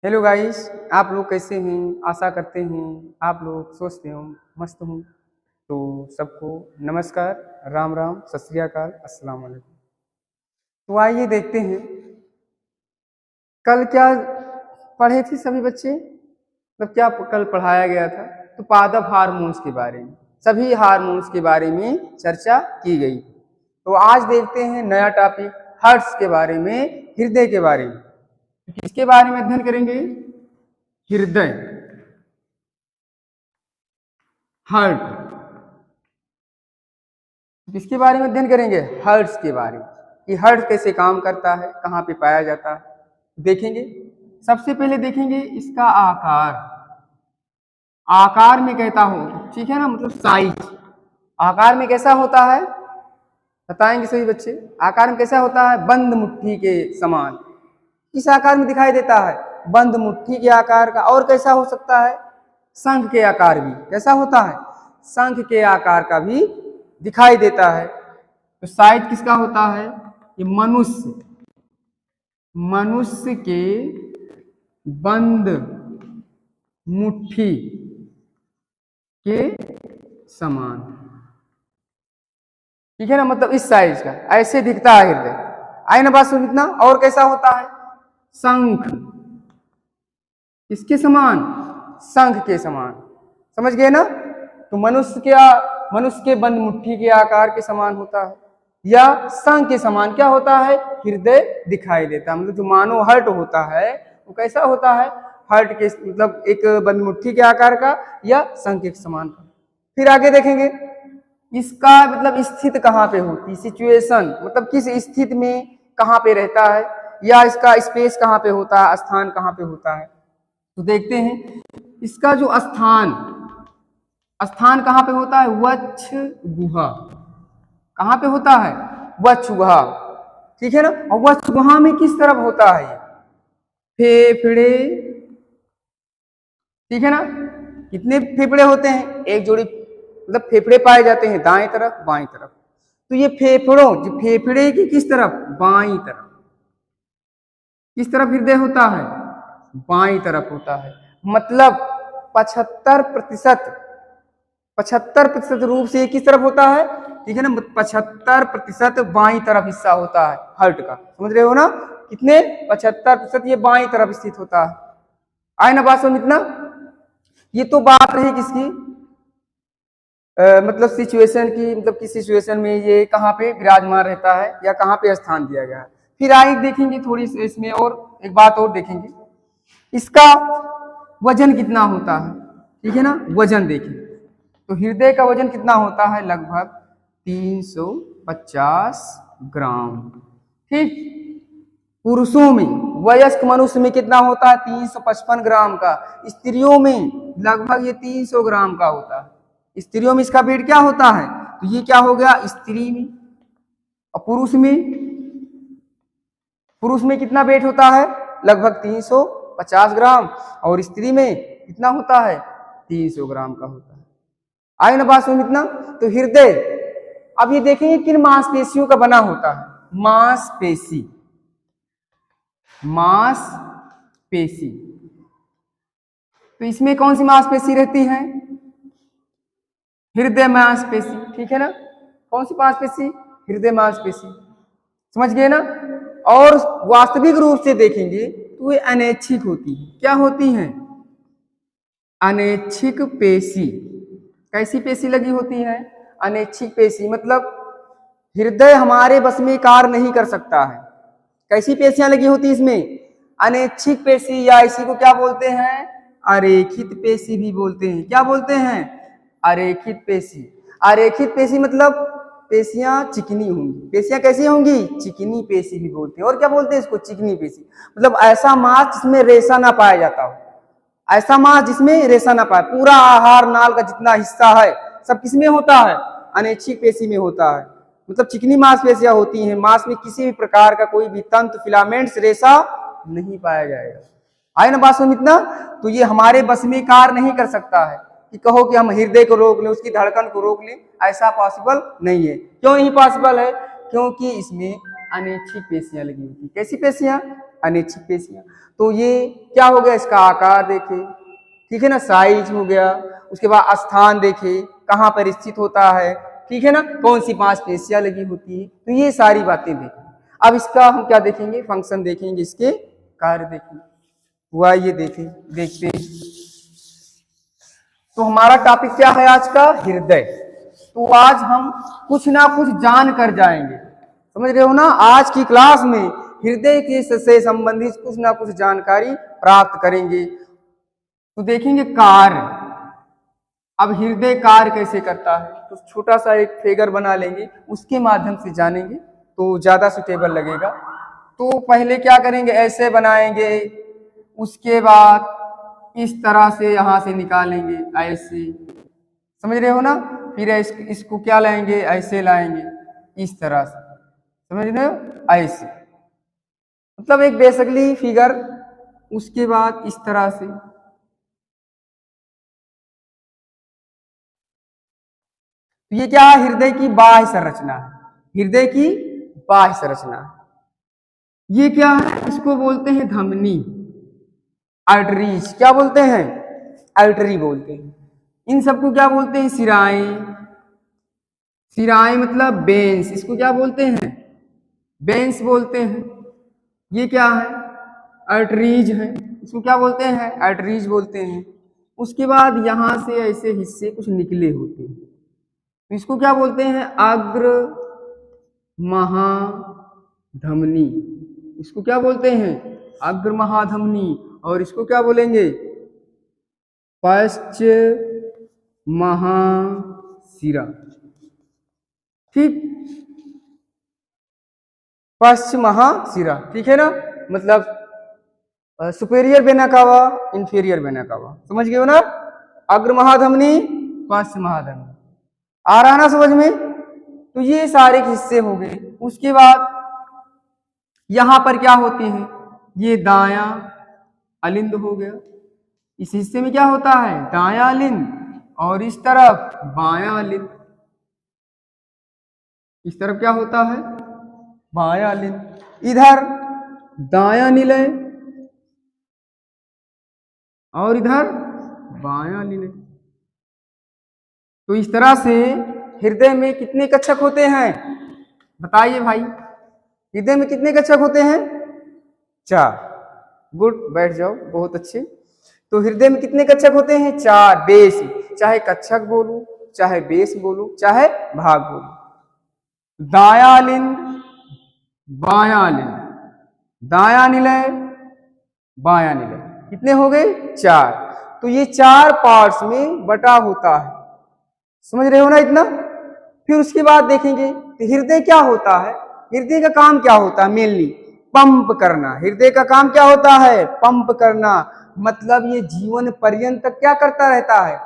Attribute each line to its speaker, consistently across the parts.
Speaker 1: Hello guys, आप लोग कैसे हैं? आशा करते हैं आप लोग स्वस्थ हो, मस्त हो। तो सबको नमस्कार, राम राम, सत श्री अकाल, अस्सलाम वालेकुम। तो आइए देखते हैं कल क्या पढ़े थे सभी बच्चे। मतलब क्या कल पढ़ाया गया था। तो पादप हार्मोन्स के बारे में, सभी हार्मोन्स के बारे में चर्चा की गई। तो आज देखते हैं नया टॉपिक, हार्ट्स के बारे में, हृदय के बारे में। किसके बारे में अध्ययन करेंगे? हृदय, हार्ट। किसके बारे में अध्ययन करेंगे? हर्ट्स के बारे में, कि हर्ट कैसे काम करता है, कहाँ पे पाया जाता है देखेंगे। सबसे पहले देखेंगे इसका आकार। आकार में कहता हूं, ठीक है ना, मतलब साइज। आकार में कैसा होता है बताएंगे सभी बच्चे। आकार में कैसा होता है? बंद मुट्ठी के समान। किस आकार में दिखाई देता है? बंद मुट्ठी के आकार का। और कैसा हो सकता है? शंख के आकार भी। कैसा होता है? शंख के आकार का भी दिखाई देता है। तो साइज किसका होता है? ये मनुष्य के बंद मुट्ठी के समान, ठीक है ना, मतलब इस साइज का ऐसे दिखता है हृदय। आए ना बात समझना। और कैसा होता है? शंख। किसके समान? शंख के समान। समझ गए ना? तो मनुष्य के बंद मुट्ठी के आकार के समान होता है, या शंख के समान क्या होता है? हृदय दिखाई देता है। मतलब जो मानो हर्ट होता है वो कैसा होता है? हर्ट के मतलब एक बंद मुट्ठी के आकार का, या शंख के समान का। फिर आगे देखेंगे इसका मतलब स्थित कहाँ पे होती, सिचुएशन, मतलब किस स्थिति में कहाँ पे रहता है, या इसका स्पेस कहाँ पे होता है, स्थान कहाँ पे होता है। तो देखते हैं इसका जो स्थान कहाँ पे होता है? वक्ष गुहा। कहाँ पे होता है? वक्ष गुहा, ठीक है ना। और वक्ष गुहा में किस तरफ होता है? फेफड़े, ठीक है ना। कितने फेफड़े होते हैं? एक जोड़ी, मतलब फेफड़े पाए जाते हैं दाएं तरफ बाएं तरफ। तो ये फेफड़े की किस तरफ? बाईं तरफ। किस तरफ हृदय होता है? बाईं तरफ होता है। मतलब 75% रूप से किस तरफ होता है, ठीक है ना। 75% बाईं तरफ हिस्सा होता है हार्ट का। समझ रहे हो ना? कितने? 75% ये बाईं तरफ स्थित होता है। आए ना बात समझ इतना। ये तो बात रही किसकी, मतलब सिचुएशन की, मतलब किस सिचुएशन में ये कहाँ पे विराजमान रहता है, या कहाँ पे स्थान दिया गया है। फिर आगे देखेंगे थोड़ी सी इसमें, और एक बात और देखेंगे, इसका वजन कितना होता है, ठीक है ना। वजन देखें तो हृदय का वजन कितना होता है? लगभग 350 ग्राम, ठीक। पुरुषों में, वयस्क मनुष्य में कितना होता है? 355 ग्राम का। स्त्रियों में लगभग ये 300 ग्राम का होता है। स्त्रियों में इसका वेट क्या होता है? तो ये क्या हो गया स्त्री में। और पुरुष में कितना वेट होता है? लगभग 350 ग्राम। और स्त्री में कितना होता है? 300 ग्राम का होता है। आए ना बात समझ इतना। तो हृदय, अब ये देखेंगे किन मांसपेशियों का बना होता है। मांसपेशी। तो इसमें कौन सी मांसपेशी रहती है? हृदय मांसपेशी, ठीक है ना। कौन सी मांसपेशी? हृदय मांसपेशी। समझ गए ना। और वास्तविक रूप से देखेंगे तो ये अनैच्छिक होती है। क्या होती है? अनैच्छिक पेशी। कैसी पेशी लगी होती है? अनैच्छिक पेशी। मतलब हृदय हमारे बस में कार्य नहीं कर सकता है। कैसी पेशियां लगी होती है इसमें? अनैच्छिक पेशी, या इसी को क्या बोलते हैं? अरेखित पेशी भी बोलते हैं। क्या बोलते हैं? अरेखित पेशी। अरेखित पेशी मतलब पेशियां चिकनी होंगी। पेशियां कैसी होंगी? चिकनी पेशी भी बोलते हैं। और क्या बोलते हैं इसको? चिकनी पेशी। मतलब ऐसा मांस जिसमें रेशा ना पाया जाता हो, ऐसा मांस जिसमें रेशा ना पाए। पूरा आहार नाल का जितना हिस्सा है सब किसमें होता है? अनैच्छिक पेशी में होता है। मतलब चिकनी मांसपेशियां होती हैं। मांस में किसी भी प्रकार का कोई भी तंतु, फिलामेंट्स, रेशा नहीं पाया जाएगा। आए ना बात समझ इतना। तो ये हमारे बस में कार्य नहीं कर सकता है कि कहो कि हम हृदय को रोक लें, उसकी धड़कन को रोक लें। ऐसा पॉसिबल नहीं है। क्यों नहीं पॉसिबल है? क्योंकि इसमें अनैच्छिक पेशियां लगी होती। कैसी पेशियां? अनैच्छिक पेशियां। तो ये क्या हो गया, इसका आकार देखे, ठीक है ना, साइज हो गया, उसके बाद स्थान देखे कहाँ पर स्थित होता है, ठीक है ना, कौन सी 5 पेशियां लगी होती है, तो ये सारी बातें देखें। अब इसका हम क्या देखेंगे, फंक्शन देखेंगे, इसके कार्य देखेंगे। हुआ ये देखते हैं। तो हमारा टॉपिक क्या है आज का, हृदय। तो आज हम कुछ ना कुछ जान कर जाएंगे, समझ रहे हो ना। आज की क्लास में हृदय के से संबंधित कुछ ना कुछ जानकारी प्राप्त करेंगे। तो देखेंगे कार्य, अब हृदय कार्य कैसे करता है, तो छोटा सा एक फिगर बना लेंगे, उसके माध्यम से जानेंगे तो ज्यादा सुटेबल लगेगा। तो पहले क्या करेंगे, ऐसे बनाएंगे, उसके बाद इस तरह से यहां से निकालेंगे, ऐसे, समझ रहे हो ना। फिर इसको क्या लाएंगे, ऐसे लाएंगे, इस तरह से, समझ रहे हो, ऐसे, मतलब एक बेसिकली फिगर। उसके बाद इस तरह से, तो ये क्या है, हृदय की बाह्य संरचना है, हृदय की बाह्य संरचना है। ये क्या है, इसको बोलते हैं धमनी, आर्टरीज, क्या बोलते हैं, आर्टरी बोलते हैं। इन सबको क्या बोलते हैं, शिराएं, शिराएं मतलब बेंस, इसको क्या बोलते हैं, बेंस बोलते हैं। ये क्या है, आर्टरीज है, इसको क्या बोलते हैं, आर्टरीज बोलते हैं। उसके बाद यहां से ऐसे हिस्से कुछ निकले होते हैं, तो इसको क्या बोलते हैं, अग्र महाधमनी, इसको क्या बोलते हैं, अग्र महाधमनी। और इसको क्या बोलेंगे, पश्च महाशिरा, ठीक, पश्च महाशिरा, ठीक है ना, मतलब superior vena cava, inferior vena cava, समझ गए हो ना। अग्र महाधमनी, पश्च महाधमनी, आ रहा ना समझ में। तो ये सारे हिस्से हो गए। उसके बाद यहां पर क्या होते हैं, ये दायां अलिंद हो गया, इस हिस्से में क्या होता है, दायां अलिंद, और इस तरफ बायां अलिंद, इस तरफ क्या होता है, बायां अलिंद, इधर दायां निलय और इधर बायां निलय। तो इस तरह से हृदय में कितने कक्षक होते हैं, बताइए भाई, हृदय में कितने कक्षक होते हैं, 4। गुड, बैठ जाओ, बहुत अच्छे। तो हृदय में कितने कक्षक होते हैं, 4 बेस, चाहे कक्षक बोलूं, चाहे बेस बोलूं, चाहे भाग बोलूं। दायां अलिंद, बायां अलिंद, दायां निलय, बायां निलय, कितने हो गए, 4। तो ये 4 पार्ट्स में बटा होता है, समझ रहे हो ना इतना। फिर उसके बाद देखेंगे कि हृदय क्या होता है, हृदय का काम क्या होता है, मेनली पंप करना। हृदय का काम क्या होता है, पंप करना, मतलब ये जीवन पर्यंत क्या करता रहता है,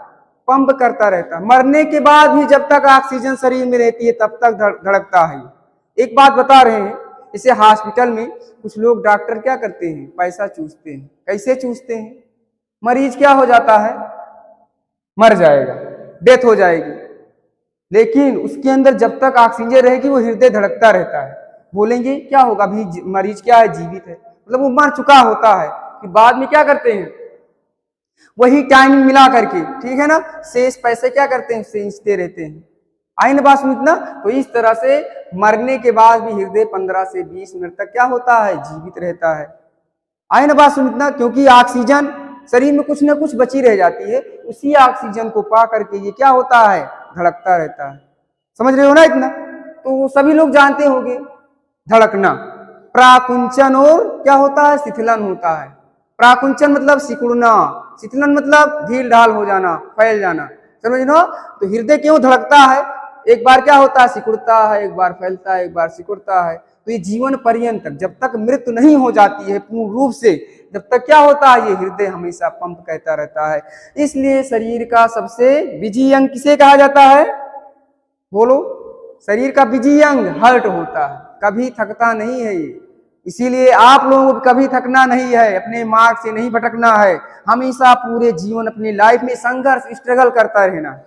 Speaker 1: पंप करता रहता है। मरने के बाद भी जब तक ऑक्सीजन शरीर में रहती है तब तक धड़कता है। एक बात बता रहे हैं, इसे हॉस्पिटल में कुछ लोग डॉक्टर क्या करते हैं, पैसा चूसते हैं। कैसे चूसते हैं, मरीज क्या हो जाता है, मर जाएगा, डेथ हो जाएगी, लेकिन उसके अंदर जब तक ऑक्सीजन रहेगी वो हृदय धड़कता रहता है। बोलेंगे क्या होगा, अभी मरीज क्या है, जीवित है, मतलब वो मर चुका होता है। कि बाद में क्या करते हैं, वही टाइमिंग मिला करके, ठीक है ना, शेष पैसे क्या करते हैं, सींचते रहते हैं। आई ना बात समझना। तो इस तरह से मरने के बाद भी हृदय 15 से 20 मिनट तक क्या होता है, जीवित रहता है। आई ना बात समझना, क्योंकि ऑक्सीजन शरीर में कुछ ना कुछ बची रह जाती है, उसी ऑक्सीजन को पा करके ये क्या होता है, धड़कता रहता है। समझ रहे हो ना इतना। तो सभी लोग जानते होंगे धड़कना, प्राकुंचन और क्या होता है, शिथिलन होता है। प्राकुंचन मतलब सिकुड़ना, शिथिलन मतलब ढील ढाल हो जाना, फैल जाना, समझ लो। तो हृदय क्यों धड़कता है, एक बार क्या होता है, सिकुड़ता है, एक बार फैलता है, एक बार सिकुड़ता है। तो ये जीवन पर्यंत जब तक मृत्यु नहीं हो जाती है पूर्ण रूप से, जब तक क्या होता है, ये हृदय हमेशा पंप कहता रहता है। इसलिए शरीर का सबसे बिजी अंग किसे कहा जाता है, बोलो, शरीर का बिजी अंग हार्ट होता है, कभी थकता नहीं है ये। इसीलिए आप लोगों को कभी थकना नहीं है, अपने मार्ग से नहीं भटकना है, हमेशा पूरे जीवन अपनी लाइफ में संघर्ष स्ट्रगल करता रहना है।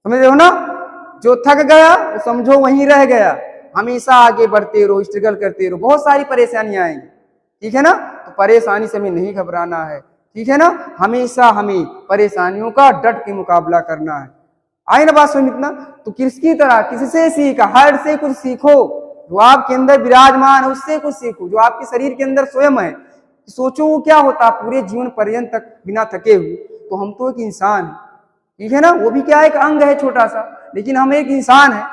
Speaker 1: समझ रहे हो ना। जो थक गया तो समझो वहीं रह गया, हमेशा आगे बढ़ते रहो, स्ट्रगल करते रहो, बहुत सारी परेशानियां आएंगी। ठीक है ना। तो परेशानी से हमें नहीं घबराना है, ठीक है ना। हमेशा हमें परेशानियों का डट के मुकाबला करना है। आए ना बात समझ इतना। तो किसकी तरह, किससे सीखा, हर से कुछ सीखो। जो आपके अंदर विराजमान है उससे कुछ सीखो, जो आपके शरीर के अंदर स्वयं है। सोचो वो क्या होता पूरे जीवन पर्यंत तक बिना थके हुए। तो हम तो एक इंसान है, ठीक है ना। वो भी क्या एक अंग है छोटा सा, लेकिन हम एक इंसान है।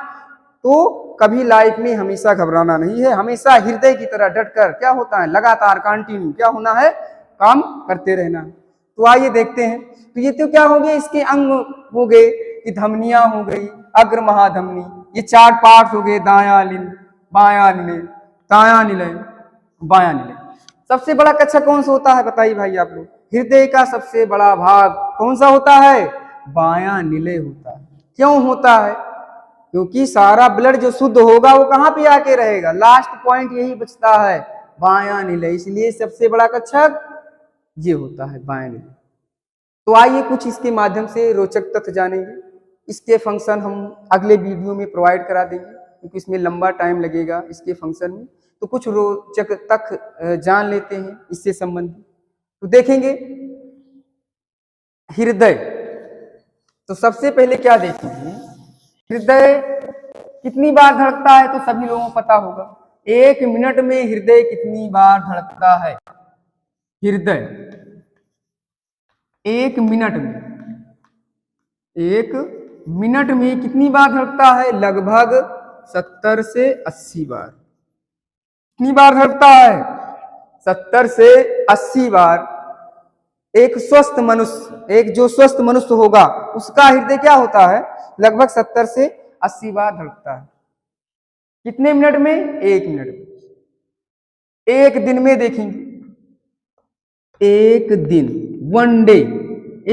Speaker 1: तो कभी लाइफ में हमेशा घबराना नहीं है, हमेशा हृदय की तरह डटकर क्या होता है लगातार कंटिन्यू क्या होना है, काम करते रहना है। तो आइए देखते हैं। तो ये तो क्या हो गए, इसके अंग हो गए कि धमनियां हो गई, अग्र महाधमनी, ये 4 पार्ट हो गए, दायां लिंग, बायां निलय, दायां निलय, बायां निलय। सबसे बड़ा कक्षा कौन सा होता है बताइए भाई आप लोग। हृदय का सबसे बड़ा भाग कौन सा होता है, बायां निलय होता है। क्यों होता है, क्योंकि सारा ब्लड जो शुद्ध होगा वो कहां पे आके रहेगा, लास्ट पॉइंट यही बचता है, बायां निलय। इसलिए सबसे बड़ा कक्षक ये होता है बायां निलय। तो आइए कुछ इसके माध्यम से रोचक तथ्य जानेंगे। इसके फंक्शन हम अगले वीडियो में प्रोवाइड करा देंगे, क्योंकि इसमें लंबा टाइम लगेगा इसके फंक्शन में। तो कुछ रोचक तथ्य जान लेते हैं इससे संबंधित। तो देखेंगे हृदय। तो सबसे पहले क्या देखेंगे, हृदय कितनी बार धड़कता है, तो सभी लोगों को पता होगा। 1 मिनट में हृदय कितनी बार धड़कता है, हृदय 1 मिनट में कितनी बार धड़कता है, लगभग 70 से 80 बार। कितनी बार धड़कता है, 70 से 80 बार। एक स्वस्थ मनुष्य, एक जो स्वस्थ मनुष्य होगा उसका हृदय क्या होता है, लगभग 70 से 80 बार धड़कता है। कितने मिनट में, 1 मिनट में। एक दिन में देखेंगे, एक दिन, 1 डे,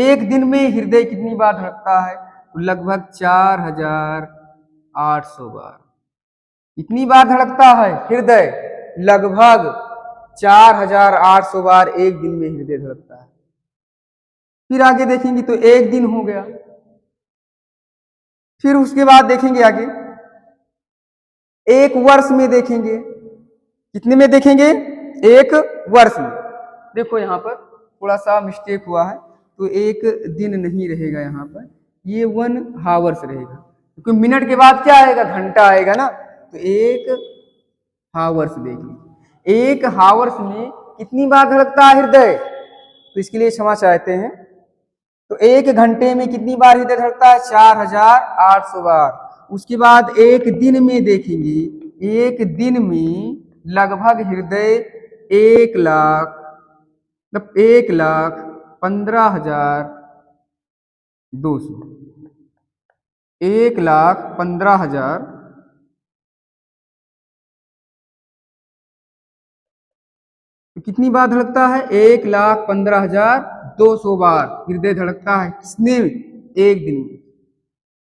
Speaker 1: एक दिन में हृदय कितनी बार धड़कता है, तो लगभग 4800 बार। कितनी बार धड़कता है हृदय, लगभग 4800 बार एक दिन में हृदय धड़कता है। फिर आगे देखेंगे तो 1 दिन हो गया। फिर उसके बाद देखेंगे आगे 1 वर्ष में देखेंगे, कितने में देखेंगे, 1 वर्ष में। देखो यहाँ पर थोड़ा सा मिस्टेक हुआ है, तो 1 दिन नहीं रहेगा यहाँ पर, ये 1 हावर्स रहेगा, क्योंकि मिनट के बाद क्या आएगा, घंटा आएगा ना। तो 1 हावर्स देखिए, 1 हावर्स में कितनी बार धड़कता है हृदय, तो इसके लिए क्षमा चाहते हैं। तो 1 घंटे में कितनी बार हृदय धड़कता है, 4800 बार। उसके बाद 1 दिन में देखेंगे, 1 दिन में लगभग हृदय 1,15,200, 1,15,000 तो कितनी बार धड़कता है, 1,15,200 बार हृदय धड़कता है। किसने, 1 दिन में।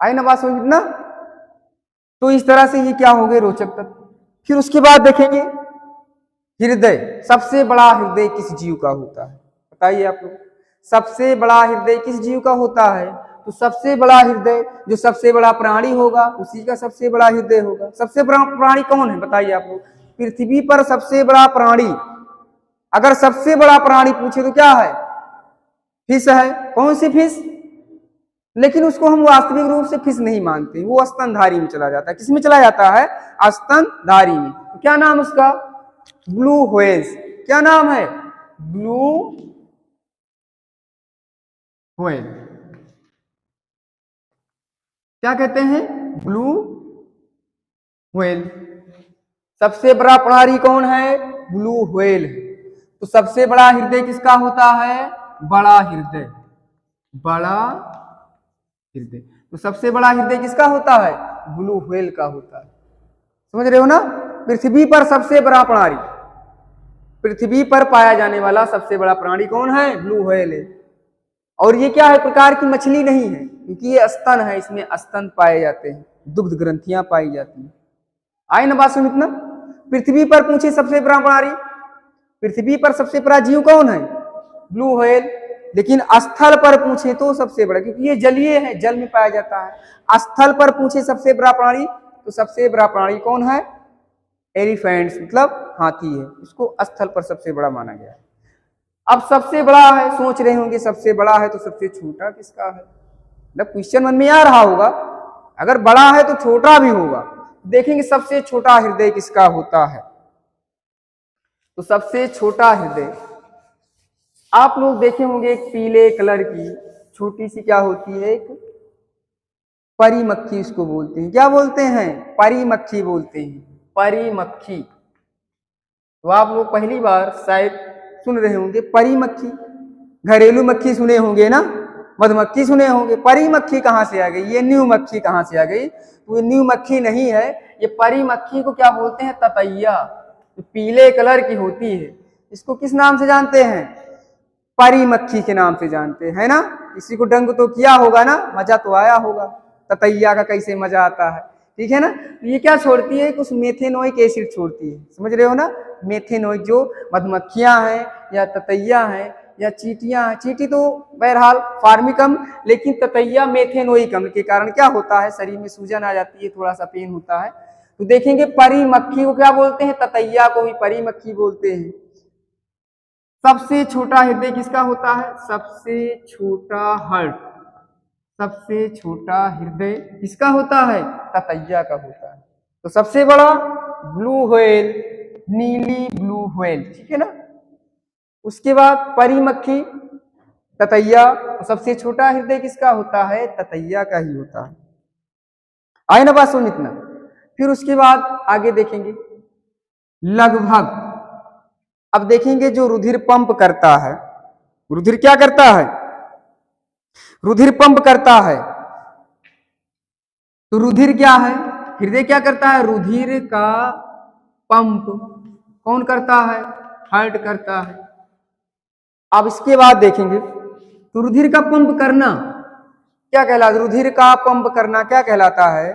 Speaker 1: आई ना बात समझ ना। तो इस तरह से ये क्या हो गए रोचक तत्व। फिर उसके बाद देखेंगे हृदय, सबसे बड़ा हृदय किस जीव का होता है, बताइए आप लोग। सबसे बड़ा हृदय किस जीव का होता है, तो सबसे बड़ा हृदय जो सबसे बड़ा प्राणी होगा उसी का सबसे बड़ा हृदय होगा। सबसे बड़ा प्राणी कौन है बताइए आप लोग। पृथ्वी पर सबसे बड़ा प्राणी, अगर सबसे बड़ा प्राणी पूछे तो क्या है, फिश है। कौन सी फिश, लेकिन उसको हम वास्तविक रूप से फिश नहीं मानते, वो स्तनधारी में चला जाता है। किसमें चला जाता है, स्तनधारी में। तो क्या नाम उसका, ब्लू व्हेल्स। क्या नाम है, ब्लू व्हेल। क्या कहते हैं, ब्लू व्हेल। सबसे बड़ा प्राणी कौन है, ब्लू व्हेल। तो सबसे बड़ा हृदय किसका होता है, बड़ा हृदय, बड़ा हृदय। तो सबसे बड़ा हृदय किसका होता है, ब्लू व्हेल का होता है। समझ रहे हो ना। पृथ्वी पर सबसे बड़ा प्राणी, पृथ्वी पर पाया जाने वाला सबसे बड़ा प्राणी कौन है, ब्लू व्हेल है। और ये क्या है, प्रकार की मछली नहीं है, क्योंकि ये स्तन है, इसमें स्तन पाए जाते हैं, दुग्ध ग्रंथियां पाई जाती हैं। आए ना बात समझ ना। पृथ्वी पर पूछे सबसे बड़ा प्राणी, पृथ्वी पर सबसे बड़ा जीव कौन है, ब्लू व्हेल। लेकिन स्थल पर पूछे तो सबसे बड़ा, क्योंकि ये जलीय है, जल में पाया जाता है। स्थल पर पूछे सबसे बड़ा प्राणी, तो सबसे बड़ा प्राणी कौन है, एलिफेंट्स मतलब हाथी है, इसको स्थल पर सबसे बड़ा माना गया है। अब सबसे बड़ा है, सोच रहे होंगे सबसे बड़ा है तो सबसे छोटा किसका है, मतलब क्वेश्चन मन में आ रहा होगा, अगर बड़ा है तो छोटा भी होगा। देखेंगे सबसे छोटा हृदय किसका होता है, तो सबसे छोटा हृदय आप लोग देखे होंगे एक पीले कलर की छोटी सी क्या होती है, एक परी मक्खी इसको बोलते हैं। क्या बोलते हैं, परी मक्खी बोलते हैं, परी मक्खी। तो आप लोग पहली बार शायद सुन रहे होंगे परी मक्खी, घरेलू मक्खी सुने होंगे ना, मधुमक्खी सुने होंगे, परी मक्खी कहाँ से आ गई, ये न्यू मक्खी कहाँ से आ गई, तो ये न्यू मक्खी नहीं है, ये परी मक्खी को क्या बोलते हैं, ततैया, तो पीले कलर की होती है। इसको किस नाम से जानते हैं, परी मक्खी के नाम से जानते हैं ना। किसी को डंग तो किया होगा ना, मजा तो आया होगा, ततैया का कैसे मजा आता है, ठीक है ना। ये क्या छोड़ती है, कुछ मेथेनोइक एसिड छोड़ती है, समझ रहे हो ना। मेथेनोइक जो मधुमक्खियां हैं या ततैया हैं या चींटियां हैं, चींटी तो बहरहाल फार्मिकम, लेकिन ततैया मेथेनोइक अम्ल के कारण क्या होता है, शरीर में सूजन आ जाती है, थोड़ा सा पेन होता है। तो देखेंगे परी मक्खी को क्या बोलते हैं, ततैया को भी परी मक्खी बोलते हैं। सबसे छोटा हृदय किसका होता है, सबसे छोटा हार्ट, सबसे छोटा हृदय किसका होता है, ततैया का होता है। तो सबसे बड़ा ब्लू व्हेल, नीली ब्लू व्हेल, ठीक है ना। उसके बाद परी मक्खी, ततैया, तो सबसे छोटा हृदय किसका होता है, ततैया का ही होता है। आए ना बात समझ इतना। फिर उसके बाद आगे देखेंगे लगभग, अब देखेंगे जो रुधिर पंप करता है, रुधिर क्या करता है, रुधिर पंप करता है। तो रुधिर क्या है, हृदय क्या करता है, रुधिर का पंप कौन करता है, हार्ट करता है। अब इसके बाद देखेंगे तो रुधिर का पंप करना क्या कहलाता है, रुधिर का पंप करना क्या कहलाता है,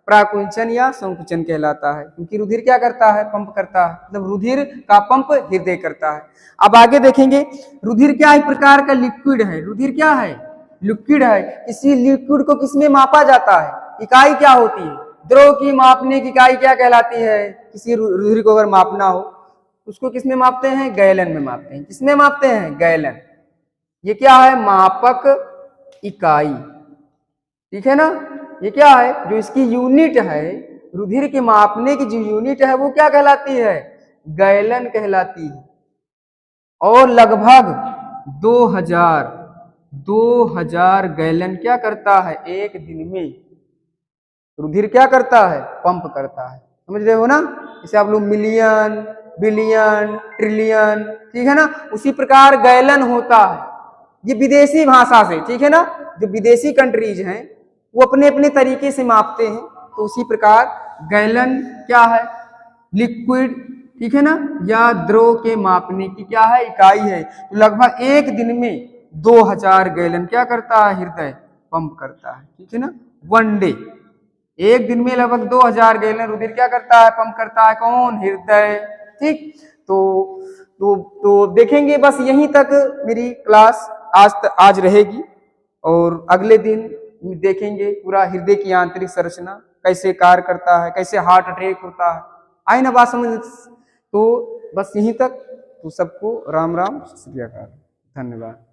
Speaker 1: प्राकुंचन या संकुचन कहलाता है। क्योंकि रुधिर क्या करता है, पंप करता है, मतलब रुधिर का पंप हृदय करता है। अब आगे देखेंगे रुधिर क्या एक प्रकार का लिक्विड है, रुधिर क्या है, लिक्विड है। इसी लिक्विड को किसमें मापा जाता है, इकाई क्या होती है, द्रव की मापने की इकाई क्या कहलाती है। किसी रुधिर को अगर मापना हो उसको किसमें मापते हैं, गैलन में मापते हैं। किसमें मापते हैं, गैलन। ये क्या है, मापक इकाई, ठीक है ना। ये क्या है, जो इसकी यूनिट है, रुधिर के मापने की जो यूनिट है वो क्या कहलाती है, गैलन कहलाती है। और लगभग 2000 गैलन क्या करता है, एक दिन में रुधिर क्या करता है, पंप करता है। समझ रहे हो ना। जैसे आप लोग मिलियन, बिलियन, ट्रिलियन, ठीक है ना, उसी प्रकार गैलन होता है। ये विदेशी भाषा से, ठीक है ना, जो विदेशी कंट्रीज हैं वो अपने अपने तरीके से मापते हैं। तो उसी प्रकार गैलन क्या है, लिक्विड, ठीक है ना, या द्रव के मापने की क्या है, इकाई है। तो लगभग एक दिन में 2000 गैलन क्या करता है, हृदय पंप करता है, ठीक है ना। वन डे, एक दिन में लगभग 2000 गैलन रुधिर क्या करता है, पंप करता है, कौन, हृदय, ठीक। तो देखेंगे बस यहीं तक मेरी क्लास आज रहेगी, और अगले दिन देखेंगे पूरा हृदय की आंतरिक संरचना कैसे कार्य करता है, कैसे हार्ट अटैक होता है। आई ना बात समझ। तो बस यहीं तक। तो सबको राम राम, श्री अकाल, धन्यवाद।